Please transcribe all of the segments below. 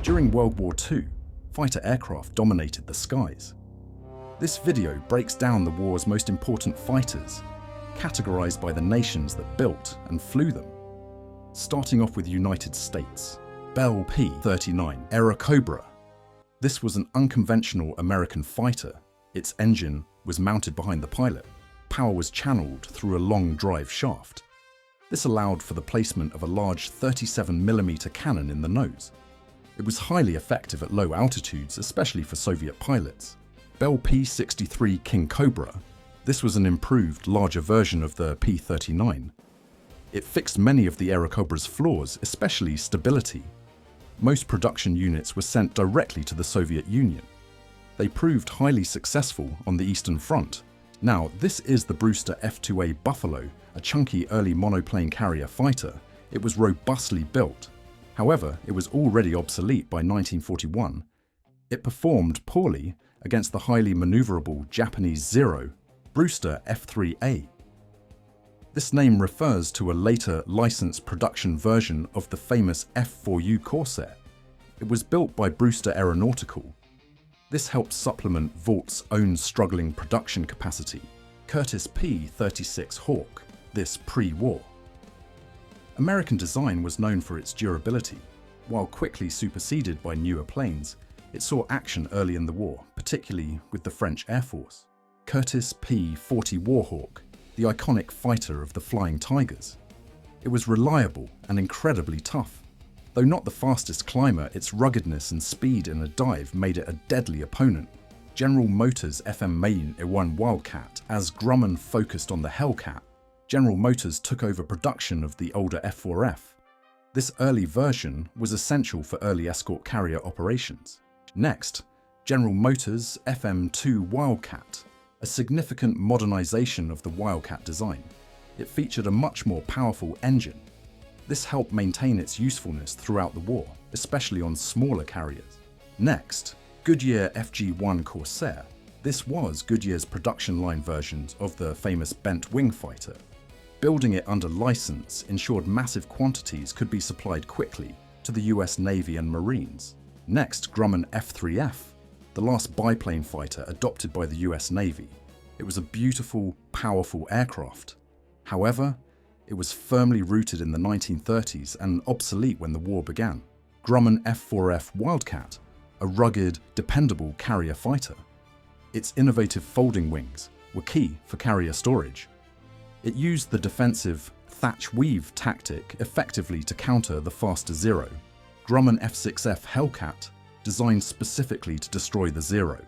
During World War II, fighter aircraft dominated the skies. This video breaks down the war's most important fighters, categorized by the nations that built and flew them. Starting off with United States, Bell P-39 Airacobra. This was an unconventional American fighter. Its engine was mounted behind the pilot. Power was channeled through a long drive shaft. This allowed for the placement of a large 37mm cannon in the nose. It was highly effective at low altitudes, especially for Soviet pilots. Bell P-63 King Cobra. This was an improved, larger version of the P-39. It fixed many of the Airacobra's flaws, especially stability. Most production units were sent directly to the Soviet Union. They proved highly successful on the Eastern Front. Now, this is the Brewster F-2A Buffalo, a chunky early monoplane carrier fighter. It was robustly built. However, it was already obsolete by 1941. It performed poorly against the highly maneuverable Japanese Zero, Brewster F-3A. This name refers to a later licensed production version of the famous F-4U Corsair. It was built by Brewster Aeronautical. This helped supplement Vaught's own struggling production capacity. Curtiss P-36 Hawk, this pre-war. American design was known for its durability. While quickly superseded by newer planes, it saw action early in the war, particularly with the French Air Force. Curtiss P-40 Warhawk, the iconic fighter of the Flying Tigers. It was reliable and incredibly tough. Though not the fastest climber, its ruggedness and speed in a dive made it a deadly opponent. General Motors FM Main E1 Wildcat, as Grumman focused on the Hellcat, General Motors took over production of the older F4F. This early version was essential for early escort carrier operations. Next, General Motors FM2 Wildcat, a significant modernization of the Wildcat design. It featured a much more powerful engine. This helped maintain its usefulness throughout the war, especially on smaller carriers. Next, Goodyear FG-1 Corsair. This was Goodyear's production line versions of the famous bent wing fighter. Building it under license ensured massive quantities could be supplied quickly to the US Navy and Marines. Next, Grumman F-3F, the last biplane fighter adopted by the US Navy. It was a beautiful, powerful aircraft. However, it was firmly rooted in the 1930s and obsolete when the war began. Grumman F-4F Wildcat, a rugged, dependable carrier fighter. Its innovative folding wings were key for carrier storage. It used the defensive thatch-weave tactic effectively to counter the faster Zero. Grumman F-6F Hellcat, designed specifically to destroy the Zero.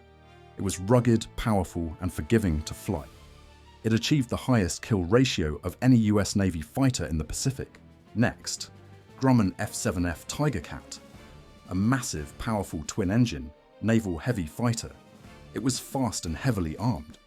It was rugged, powerful, and forgiving to fly. It achieved the highest kill ratio of any US Navy fighter in the Pacific. Next, Grumman F-7F Tigercat, a massive, powerful twin-engine, naval heavy fighter. It was fast and heavily armed.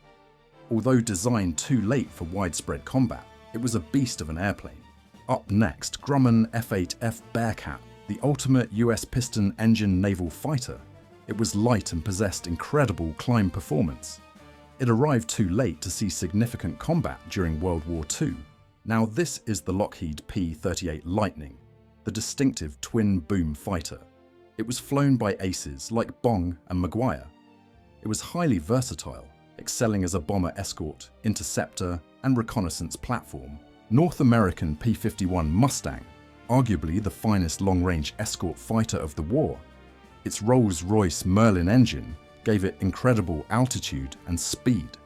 Although designed too late for widespread combat, it was a beast of an airplane. Up next, Grumman F-8F Bearcat, the ultimate US piston engine naval fighter. It was light and possessed incredible climb performance. It arrived too late to see significant combat during World War II. Now this is the Lockheed P-38 Lightning, the distinctive twin-boom fighter. It was flown by aces like Bong and Maguire. It was highly versatile, excelling as a bomber escort, interceptor, and reconnaissance platform. North American P-51 Mustang, arguably the finest long-range escort fighter of the war. Its Rolls-Royce Merlin engine gave it incredible altitude and speed.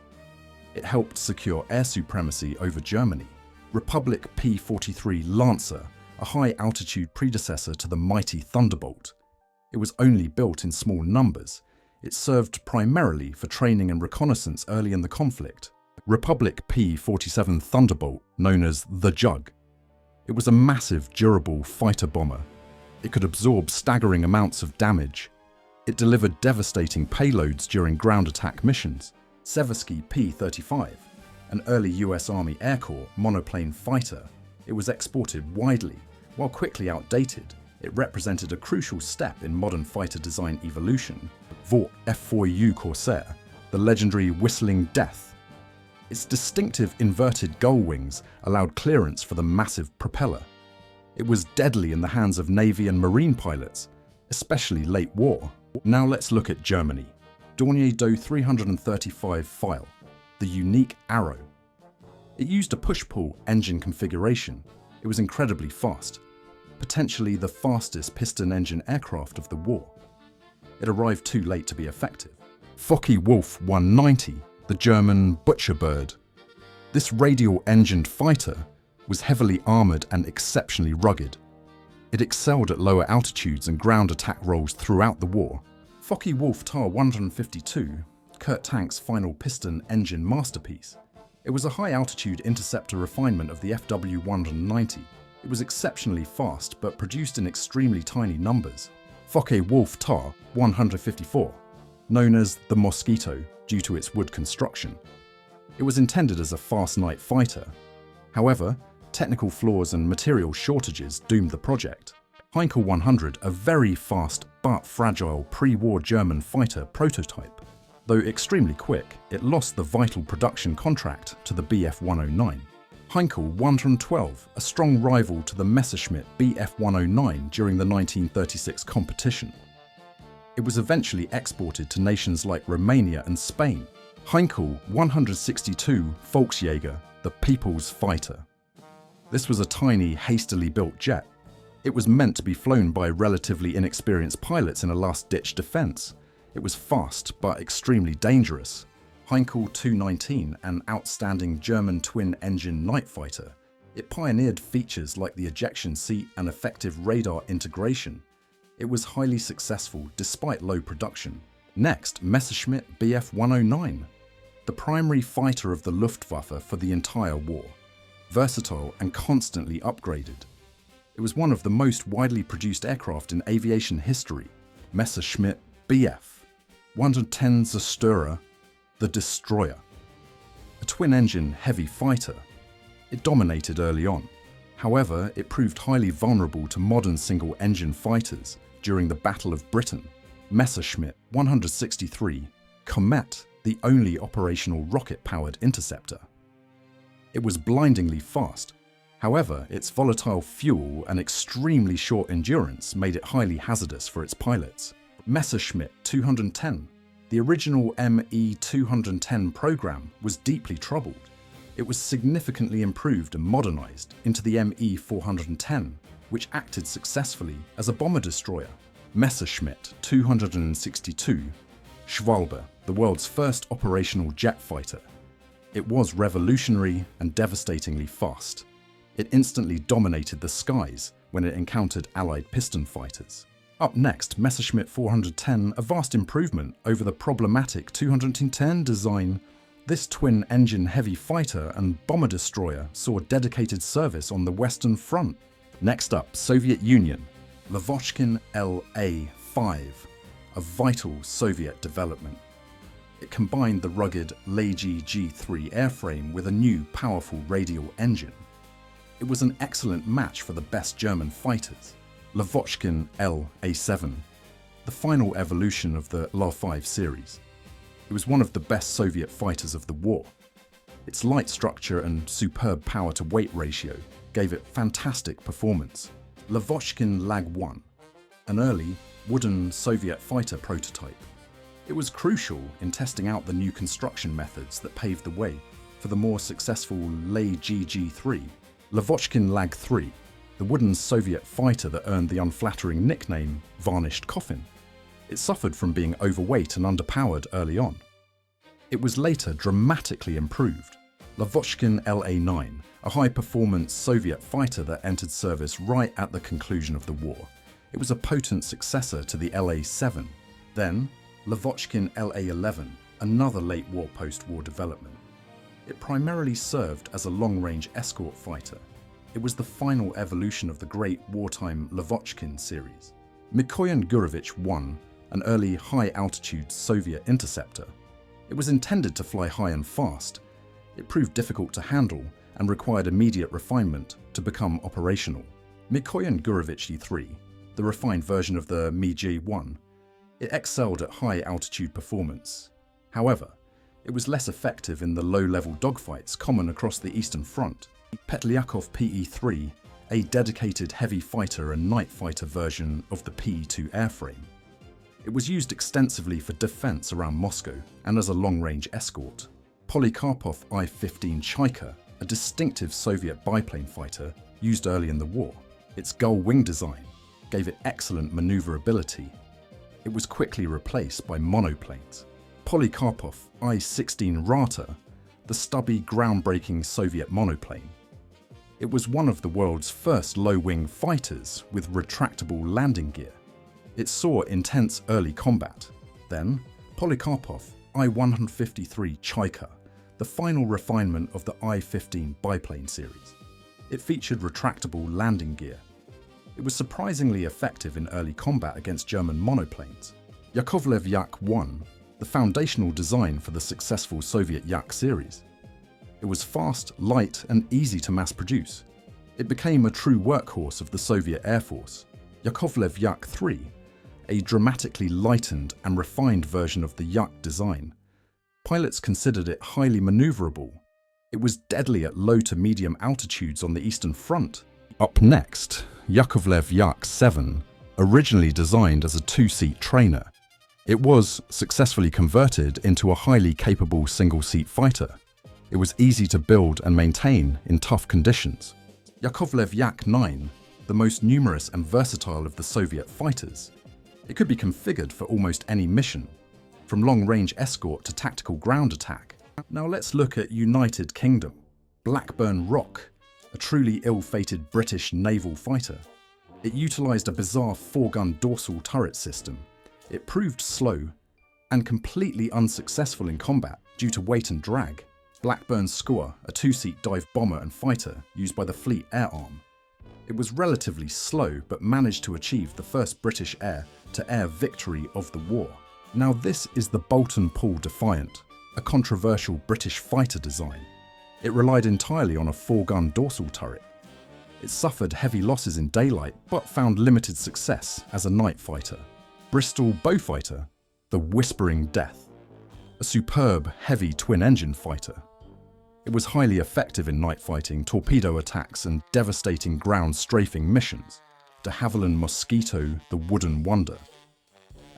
It helped secure air supremacy over Germany. Republic P-43 Lancer, a high-altitude predecessor to the mighty Thunderbolt. It was only built in small numbers. It served primarily for training and reconnaissance early in the conflict. Republic P-47 Thunderbolt, known as the Jug. It was a massive, durable fighter bomber. It could absorb staggering amounts of damage. It delivered devastating payloads during ground attack missions. Seversky P-35, an early US Army Air Corps monoplane fighter. It was exported widely. While quickly outdated, it represented a crucial step in modern fighter design evolution. Vought F-4U Corsair, the legendary Whistling Death. Its distinctive inverted gull wings allowed clearance for the massive propeller. It was deadly in the hands of Navy and Marine pilots, especially late war. Now let's look at Germany. Dornier Do 335 file, the unique arrow. It used a push-pull engine configuration. It was incredibly fast, potentially the fastest piston engine aircraft of the war. It arrived too late to be effective. Focke-Wulf 190, the German butcher bird. This radial-engined fighter was heavily armoured and exceptionally rugged. It excelled at lower altitudes and ground attack roles throughout the war. Focke-Wulf TAR 152, Kurt Tank's final piston engine masterpiece. It was a high-altitude interceptor refinement of the FW190. It was exceptionally fast but produced in extremely tiny numbers. Focke-Wulf TAR 154, known as the Mosquito due to its wood construction. It was intended as a fast night fighter. However, technical flaws and material shortages doomed the project. Heinkel 100, a very fast but fragile pre-war German fighter prototype. Though extremely quick, it lost the vital production contract to the Bf-109. Heinkel 112, a strong rival to the Messerschmitt Bf-109 during the 1936 competition. It was eventually exported to nations like Romania and Spain. Heinkel 162 Volksjäger, the People's Fighter. This was a tiny, hastily built jet. It was meant to be flown by relatively inexperienced pilots in a last-ditch defense. It was fast but extremely dangerous. Heinkel 219, an outstanding German twin-engine night fighter. It pioneered features like the ejection seat and effective radar integration. It was highly successful despite low production. Next, Messerschmitt Bf-109, the primary fighter of the Luftwaffe for the entire war. Versatile and constantly upgraded. It was one of the most widely produced aircraft in aviation history. Messerschmitt Bf 110 Zerstörer, the Destroyer. A twin-engine heavy fighter. It dominated early on. However, it proved highly vulnerable to modern single-engine fighters during the Battle of Britain. Messerschmitt 163 Comet, the only operational rocket-powered interceptor. It was blindingly fast. However, its volatile fuel and extremely short endurance made it highly hazardous for its pilots. Messerschmitt 210. The original ME-210 program was deeply troubled. It was significantly improved and modernized into the ME-410, which acted successfully as a bomber destroyer. Messerschmitt 262 Schwalbe, the world's first operational jet fighter. It was revolutionary and devastatingly fast. It instantly dominated the skies when it encountered Allied piston fighters. Up next, Messerschmitt 410, a vast improvement over the problematic 210 design. This twin-engine heavy fighter and bomber destroyer saw dedicated service on the Western Front. Next up, Soviet Union, Lavochkin La-5, a vital Soviet development. It combined the rugged Legy G3 airframe with a new, powerful radial engine. It was an excellent match for the best German fighters. Lavochkin La-7, the final evolution of the La-5 series. It was one of the best Soviet fighters of the war. Its light structure and superb power-to-weight ratio gave it fantastic performance. Lavochkin Lag-1, an early, wooden Soviet fighter prototype. It was crucial in testing out the new construction methods that paved the way for the more successful Legy G3. Lavochkin Lag-3, the wooden Soviet fighter that earned the unflattering nickname Varnished Coffin. It suffered from being overweight and underpowered early on. It was later dramatically improved. Lavochkin La-9, a high-performance Soviet fighter that entered service right at the conclusion of the war. It was a potent successor to the La-7. Then, Lavochkin La-11, another late-war post-war development. It primarily served as a long-range escort fighter. It was the final evolution of the great wartime Lavochkin series. Mikoyan Gurevich 1, an early high-altitude Soviet interceptor. It was intended to fly high and fast. It proved difficult to handle and required immediate refinement to become operational. Mikoyan Gurevich E3, the refined version of the Mi-G1, it excelled at high-altitude performance. However, it was less effective in the low-level dogfights common across the Eastern Front. Petlyakov PE-3, a dedicated heavy fighter and night fighter version of the P-2 airframe. It was used extensively for defense around Moscow and as a long-range escort. Polikarpov I-15 Chaika, a distinctive Soviet biplane fighter used early in the war. Its gull wing design gave it excellent maneuverability. It was quickly replaced by monoplanes. Polikarpov I-16 Rata, the stubby, groundbreaking Soviet monoplane. It was one of the world's first low-wing fighters with retractable landing gear. It saw intense early combat. Then, Polikarpov I-153 Chaika, the final refinement of the I-15 biplane series. It featured retractable landing gear. It was surprisingly effective in early combat against German monoplanes. Yakovlev Yak-1, the foundational design for the successful Soviet Yak series. It was fast, light, and easy to mass produce. It became a true workhorse of the Soviet Air Force. Yakovlev Yak-3, a dramatically lightened and refined version of the Yak design. Pilots considered it highly maneuverable. It was deadly at low to medium altitudes on the Eastern Front. Up next, Yakovlev Yak-7, originally designed as a two-seat trainer. It was successfully converted into a highly capable single-seat fighter. It was easy to build and maintain in tough conditions. Yakovlev Yak-9, the most numerous and versatile of the Soviet fighters. It could be configured for almost any mission, from long-range escort to tactical ground attack. Now let's look at United Kingdom. Blackburn Rock, a truly ill-fated British naval fighter. It utilised a bizarre four-gun dorsal turret system. It proved slow and completely unsuccessful in combat due to weight and drag. Blackburn Skua, a two-seat dive bomber and fighter used by the Fleet Air Arm. It was relatively slow but managed to achieve the first British air-to-air victory of the war. Now this is the Bolton Paul Defiant, a controversial British fighter design. It relied entirely on a four-gun dorsal turret. It suffered heavy losses in daylight but found limited success as a night fighter. Bristol Beaufighter, the Whispering Death, a superb heavy twin-engine fighter. It was highly effective in night fighting, torpedo attacks and devastating ground strafing missions. De Havilland Mosquito, the Wooden Wonder,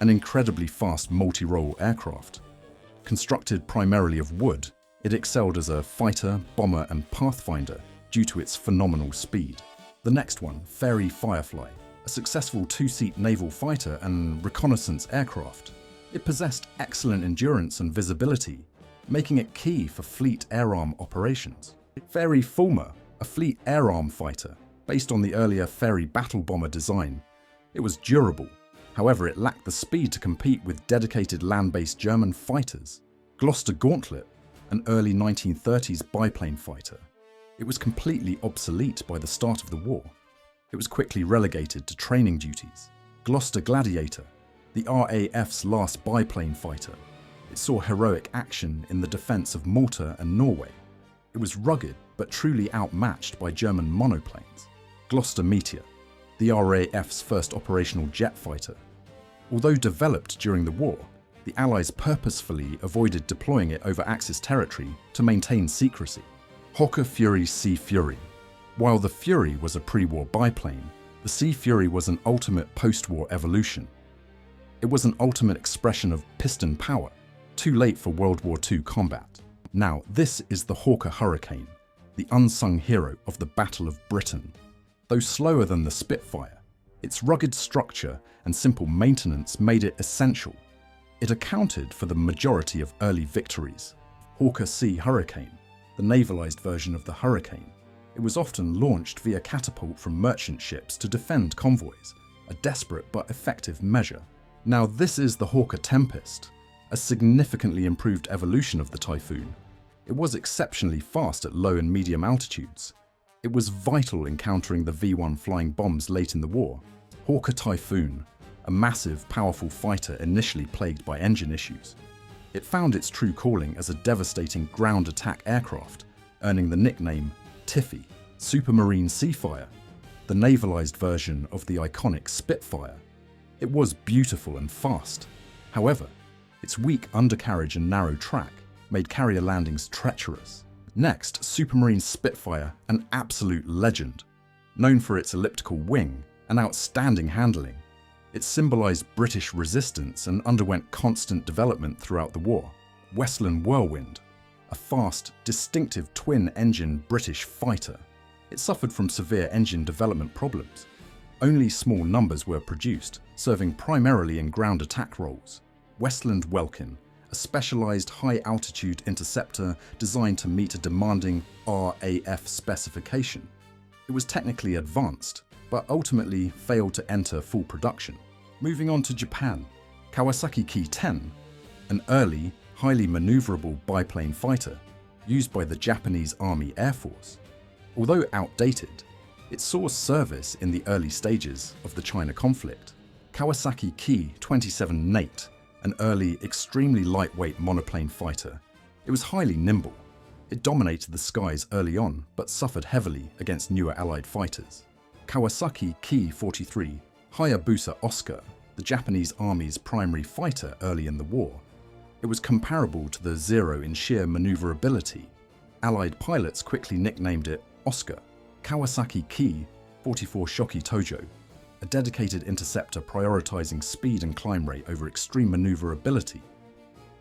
an incredibly fast multi-role aircraft. Constructed primarily of wood, it excelled as a fighter, bomber and pathfinder due to its phenomenal speed. The next one, Fairey Firefly, a successful two-seat naval fighter and reconnaissance aircraft. It possessed excellent endurance and visibility, making it key for Fleet Air Arm operations. Fairey Fulmar, a Fleet Air Arm fighter, based on the earlier Fairey battle bomber design. It was durable, however it lacked the speed to compete with dedicated land-based German fighters. Gloucester Gauntlet, an early 1930s biplane fighter. It was completely obsolete by the start of the war. It was quickly relegated to training duties. Gloucester Gladiator, the RAF's last biplane fighter. It saw heroic action in the defense of Malta and Norway. It was rugged but truly outmatched by German monoplanes. Gloucester Meteor, the RAF's first operational jet fighter. Although developed during the war, the Allies purposefully avoided deploying it over Axis territory to maintain secrecy. Hawker Fury Sea Fury. While the Fury was a pre-war biplane, the Sea Fury was an ultimate post-war evolution. It was an ultimate expression of piston power, too late for World War II combat. Now, this is the Hawker Hurricane, the unsung hero of the Battle of Britain. Though slower than the Spitfire, its rugged structure and simple maintenance made it essential. It accounted for the majority of early victories. Hawker Sea Hurricane, the navalized version of the Hurricane. It was often launched via catapult from merchant ships to defend convoys, a desperate but effective measure. Now this is the Hawker Tempest, a significantly improved evolution of the Typhoon. It was exceptionally fast at low and medium altitudes. It was vital in countering the V-1 flying bombs late in the war. Hawker Typhoon, a massive, powerful fighter initially plagued by engine issues. It found its true calling as a devastating ground attack aircraft, earning the nickname Tiffy, Supermarine Seafire, the navalized version of the iconic Spitfire. It was beautiful and fast. However, its weak undercarriage and narrow track made carrier landings treacherous. Next, Supermarine Spitfire, an absolute legend. Known for its elliptical wing and outstanding handling, it symbolized British resistance and underwent constant development throughout the war. Westland Whirlwind, a fast, distinctive twin-engine British fighter. It suffered from severe engine development problems. Only small numbers were produced, serving primarily in ground attack roles. Westland Welkin, a specialized high-altitude interceptor designed to meet a demanding RAF specification. It was technically advanced, but ultimately failed to enter full production. Moving on to Japan, Kawasaki Ki-10, an early, highly maneuverable biplane fighter used by the Japanese Army Air Force. Although outdated, it saw service in the early stages of the China conflict. Kawasaki Ki-27 Nate, an early, extremely lightweight monoplane fighter. It was highly nimble. It dominated the skies early on, but suffered heavily against newer Allied fighters. Kawasaki Ki-43 Hayabusa Oscar, the Japanese Army's primary fighter early in the war. It was comparable to the Zero in sheer maneuverability. Allied pilots quickly nicknamed it Oscar. Kawasaki Ki-44 Shoki Tojo, a dedicated interceptor prioritizing speed and climb rate over extreme maneuverability.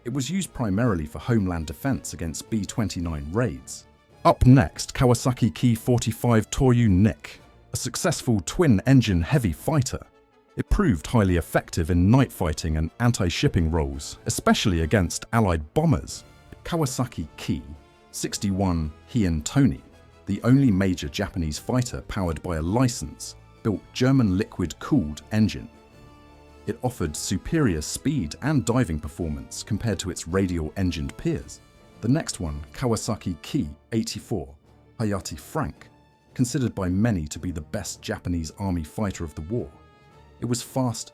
It was used primarily for homeland defense against B-29 raids. Up next, Kawasaki Ki-45 Toryu Nick, a successful twin-engine heavy fighter. It proved highly effective in night fighting and anti-shipping roles, especially against Allied bombers. Kawasaki Ki-61 Heian Tony, the only major Japanese fighter powered by a license-built German liquid-cooled engine. It offered superior speed and diving performance compared to its radial-engined peers. The next one, Kawasaki Ki-84 Hayate Frank, considered by many to be the best Japanese Army fighter of the war. It was fast,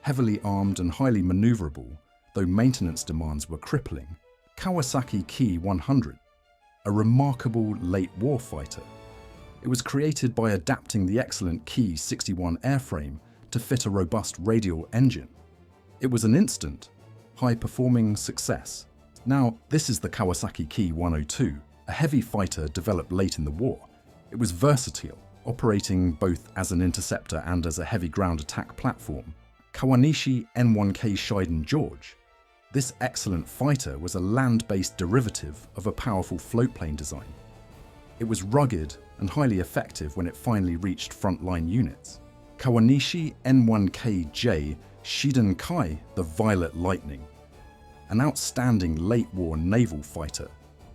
heavily armed and highly maneuverable, though maintenance demands were crippling. Kawasaki Ki-100, a remarkable late war fighter. It was created by adapting the excellent Ki-61 airframe to fit a robust radial engine. It was an instant, high-performing success. Now, this is the Kawasaki Ki-102, a heavy fighter developed late in the war. It was versatile, operating both as an interceptor and as a heavy ground attack platform. Kawanishi N1K Shiden George. This excellent fighter was a land-based derivative of a powerful floatplane design. It was rugged and highly effective when it finally reached frontline units. Kawanishi N1KJ Shiden Kai the Violet Lightning, an outstanding late-war naval fighter.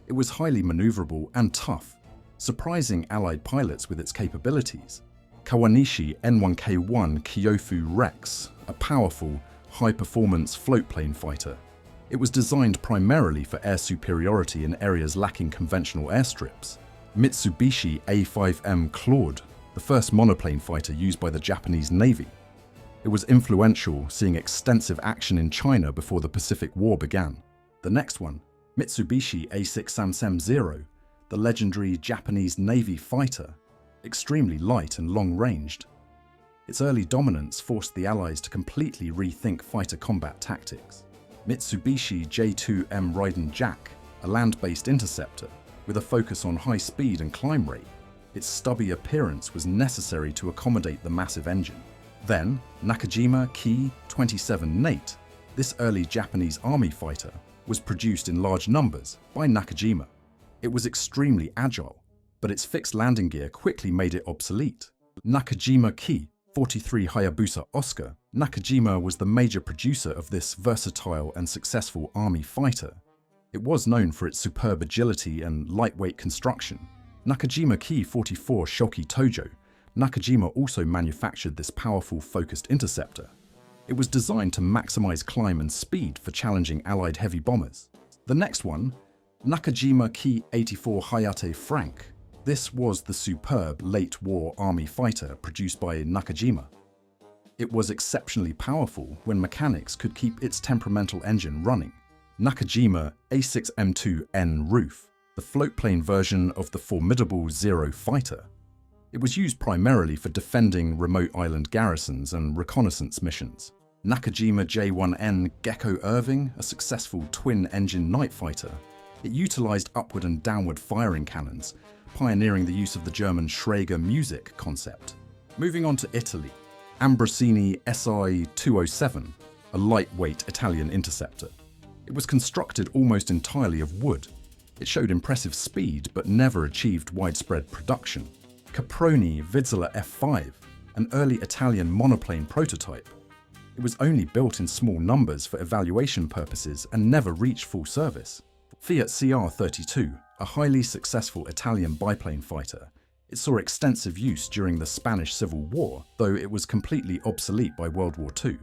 It was highly maneuverable and tough, surprising Allied pilots with its capabilities. Kawanishi N1K1 Kyofu Rex, a powerful, high-performance floatplane fighter. It was designed primarily for air superiority in areas lacking conventional airstrips. Mitsubishi A5M Claude, the first monoplane fighter used by the Japanese Navy. It was influential, seeing extensive action in China before the Pacific War began. The next one, Mitsubishi A6 Samsem Zero, the legendary Japanese Navy fighter, extremely light and long-ranged. Its early dominance forced the Allies to completely rethink fighter combat tactics. Mitsubishi J2M Raiden Jack, a land-based interceptor with a focus on high speed and climb rate. Its stubby appearance was necessary to accommodate the massive engine. Then, Nakajima Ki-27 Nate, this early Japanese army fighter, was produced in large numbers by Nakajima. It was extremely agile, but its fixed landing gear quickly made it obsolete. Nakajima Ki-43 Hayabusa Oscar. Nakajima was the major producer of this versatile and successful army fighter. It was known for its superb agility and lightweight construction. Nakajima Ki-44 Shoki Tojo. Nakajima also manufactured this powerful focused interceptor. It was designed to maximize climb and speed for challenging Allied heavy bombers. The next one, Nakajima Ki-84 Hayate Frank. This was the superb late-war army fighter produced by Nakajima. It was exceptionally powerful when mechanics could keep its temperamental engine running. Nakajima A6M2N Roof, the floatplane version of the formidable Zero fighter. It was used primarily for defending remote island garrisons and reconnaissance missions. Nakajima J1N Gecko Irving, a successful twin-engine night fighter. It utilized upward and downward firing cannons, pioneering the use of the German Schräger Musik concept. Moving on to Italy, Ambrosini SI-207, a lightweight Italian interceptor. It was constructed almost entirely of wood. It showed impressive speed but never achieved widespread production. Caproni Vizsla F5, an early Italian monoplane prototype. It was only built in small numbers for evaluation purposes and never reached full service. Fiat CR-32, a highly successful Italian biplane fighter. It saw extensive use during the Spanish Civil War, though it was completely obsolete by World War II.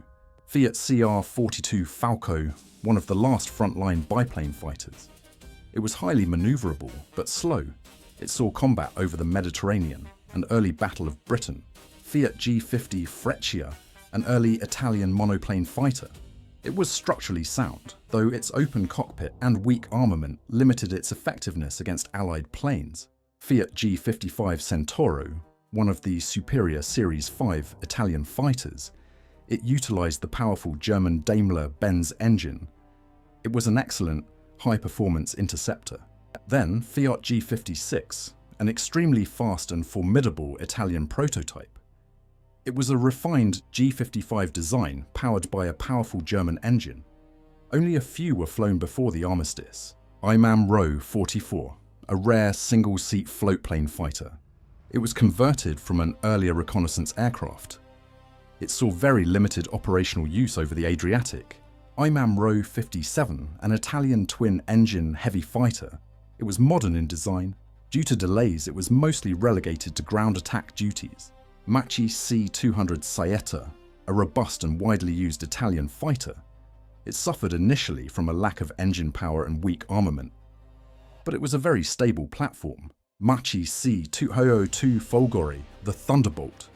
Fiat CR-42 Falco, one of the last frontline biplane fighters. It was highly maneuverable, but slow. It saw combat over the Mediterranean, an early Battle of Britain. Fiat G50 Freccia, an early Italian monoplane fighter. It was structurally sound, though its open cockpit and weak armament limited its effectiveness against Allied planes. Fiat G55 Centauro, one of the superior Series 5 Italian fighters, it utilized the powerful German Daimler-Benz engine. It was an excellent, high-performance interceptor. Then Fiat G56, an extremely fast and formidable Italian prototype. It was a refined G55 design powered by a powerful German engine. Only a few were flown before the armistice. Imam Ro 44, a rare single-seat floatplane fighter. It was converted from an earlier reconnaissance aircraft. It saw very limited operational use over the Adriatic. Imam Ro 57, an Italian twin-engine heavy fighter. It was modern in design. Due to delays, it was mostly relegated to ground attack duties. Machi C-200 Saetta, a robust and widely used Italian fighter. It suffered initially from a lack of engine power and weak armament, but it was a very stable platform. Machi C-202 Folgore, the Thunderbolt.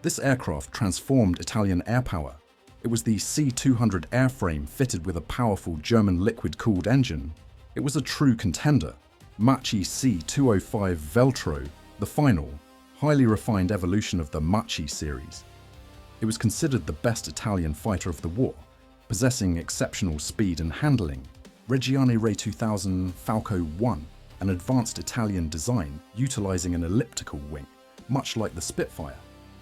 This aircraft transformed Italian air power. It was the C-200 airframe fitted with a powerful German liquid-cooled engine. It was a true contender. Machi C-205 Veltro, the final, highly refined evolution of the Machi series. It was considered the best Italian fighter of the war, possessing exceptional speed and handling. Reggiane Re 2000 Falco 1, an advanced Italian design utilizing an elliptical wing, much like the Spitfire.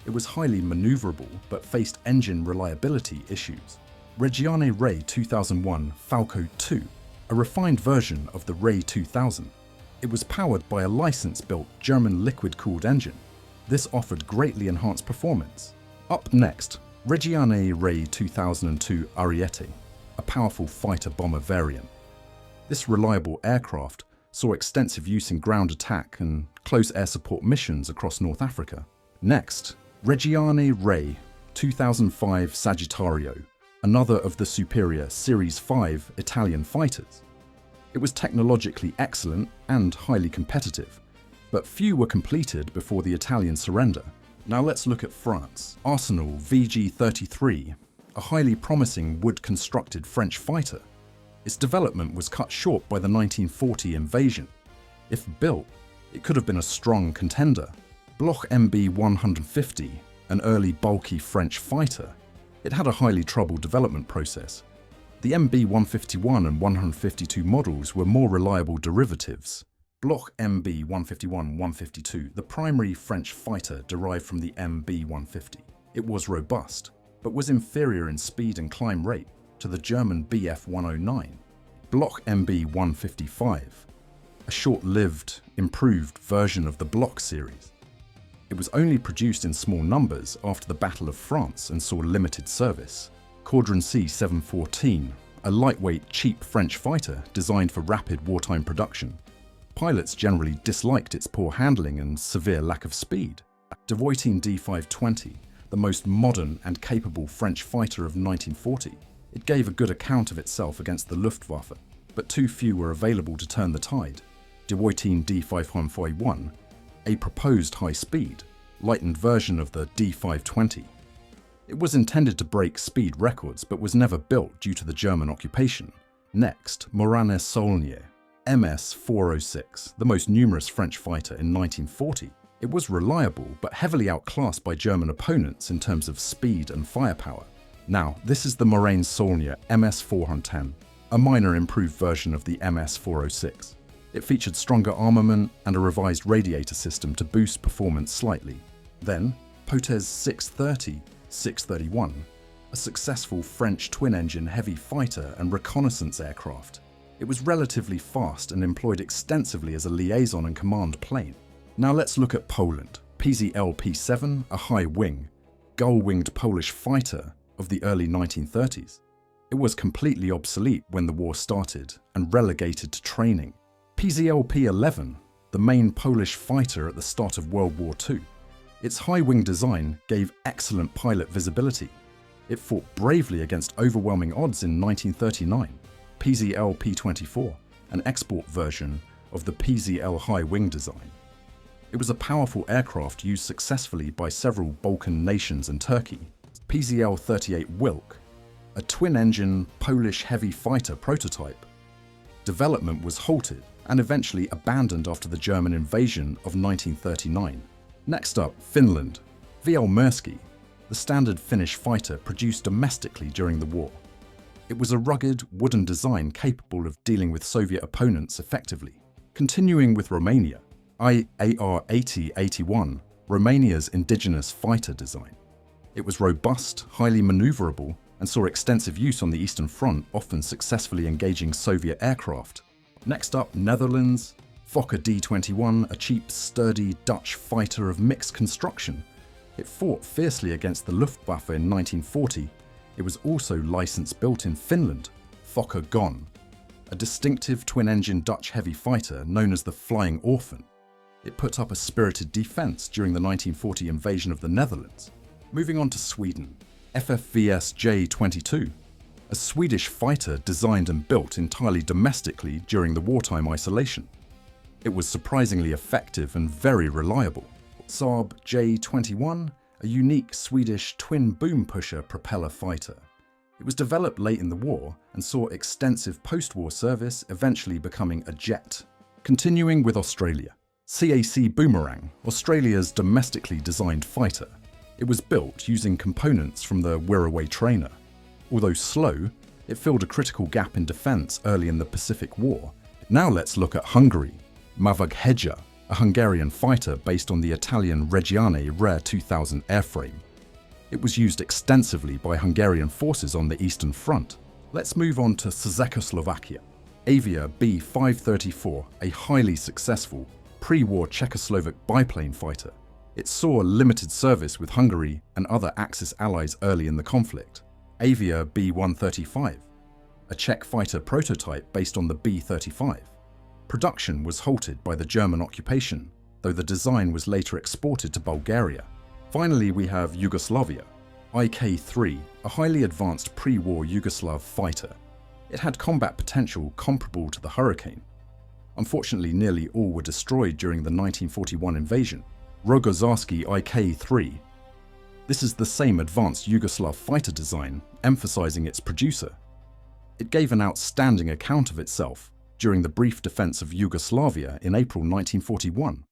It was highly maneuverable but faced engine reliability issues. Reggiane Re 2001 Falco 2, a refined version of the Re 2000. It was powered by a license-built German liquid-cooled engine. This offered greatly enhanced performance. Up next, Reggiane Re 2002 Ariete, a powerful fighter-bomber variant. This reliable aircraft saw extensive use in ground attack and close air support missions across North Africa. Next, Reggiane Re 2005 Sagittario, another of the superior Series 5 Italian fighters. It was technologically excellent and highly competitive, but few were completed before the Italian surrender. Now let's look at France. Arsenal VG-33, a highly promising wood-constructed French fighter. Its development was cut short by the 1940 invasion. If built, it could have been a strong contender. Bloch MB-150, an early bulky French fighter. It had a highly troubled development process. The MB-151 and 152 models were more reliable derivatives. Bloch MB-151-152, the primary French fighter derived from the MB-150. It was robust, but was inferior in speed and climb rate to the German Bf-109. Bloch MB-155, a short-lived, improved version of the Bloch series. It was only produced in small numbers after the Battle of France and saw limited service. Caudron C-714, a lightweight, cheap French fighter designed for rapid wartime production. Pilots generally disliked its poor handling and severe lack of speed. Dewoitine D-520, the most modern and capable French fighter of 1940. It gave a good account of itself against the Luftwaffe, but too few were available to turn the tide. Dewoitine D-551, a proposed high-speed, lightened version of the D-520. It was intended to break speed records but was never built due to the German occupation. Next, Morane Saulnier, MS-406, the most numerous French fighter in 1940. It was reliable but heavily outclassed by German opponents in terms of speed and firepower. Now, this is the Morane Saulnier MS-410. a minor improved version of the MS-406. It featured stronger armament and a revised radiator system to boost performance slightly. Then, Potez 630, 631, a successful French twin-engine heavy fighter and reconnaissance aircraft. It was relatively fast and employed extensively as a liaison and command plane. Now let's look at Poland. PZL-P7, a high-wing, gull-winged Polish fighter of the early 1930s. It was completely obsolete when the war started and relegated to training. PZL-P11, the main Polish fighter at the start of World War II. Its high-wing design gave excellent pilot visibility. It fought bravely against overwhelming odds in 1939. PZL-P24, an export version of the PZL high-wing design. It was a powerful aircraft used successfully by several Balkan nations and Turkey. PZL-38 Wilk, a twin-engine Polish heavy fighter prototype. Development was halted and eventually abandoned after the German invasion of 1939. Next up, Finland. Wielmierski, the standard Finnish fighter produced domestically during the war. It was a rugged, wooden design capable of dealing with Soviet opponents effectively. Continuing with Romania, IAR-8081, Romania's indigenous fighter design. It was robust, highly maneuverable, and saw extensive use on the Eastern Front, often successfully engaging Soviet aircraft. Next up, Netherlands. Fokker D-21, a cheap, sturdy Dutch fighter of mixed construction. It fought fiercely against the Luftwaffe in 1940. It was also license-built in Finland. Fokker Gon, a distinctive twin-engine Dutch heavy fighter known as the Flying Orphan. It put up a spirited defense during the 1940 invasion of the Netherlands. Moving on to Sweden. FFVS J-22, a Swedish fighter designed and built entirely domestically during the wartime isolation. It was surprisingly effective and very reliable. Saab J-21, a unique Swedish twin boom pusher propeller fighter. It was developed late in the war and saw extensive post-war service, eventually becoming a jet. Continuing with Australia. CAC Boomerang, Australia's domestically designed fighter. It was built using components from the WWII trainer. Although slow, it filled a critical gap in defense early in the Pacific War. Now let's look at Hungary. Mavag-Hedja, a Hungarian fighter based on the Italian Reggiane Rare 2000 airframe. It was used extensively by Hungarian forces on the Eastern Front. Let's move on to Czechoslovakia. Avia B-534, a highly successful pre-war Czechoslovak biplane fighter. It saw limited service with Hungary and other Axis allies early in the conflict. Avia B-135, a Czech fighter prototype based on the B-35. Production was halted by the German occupation, though the design was later exported to Bulgaria. Finally, we have Yugoslavia. IK-3, a highly advanced pre-war Yugoslav fighter. It had combat potential comparable to the Hurricane. Unfortunately, nearly all were destroyed during the 1941 invasion. Rogozarski IK-3. This is the same advanced Yugoslav fighter design, emphasizing its producer. It gave an outstanding account of itself during the brief defense of Yugoslavia in April 1941.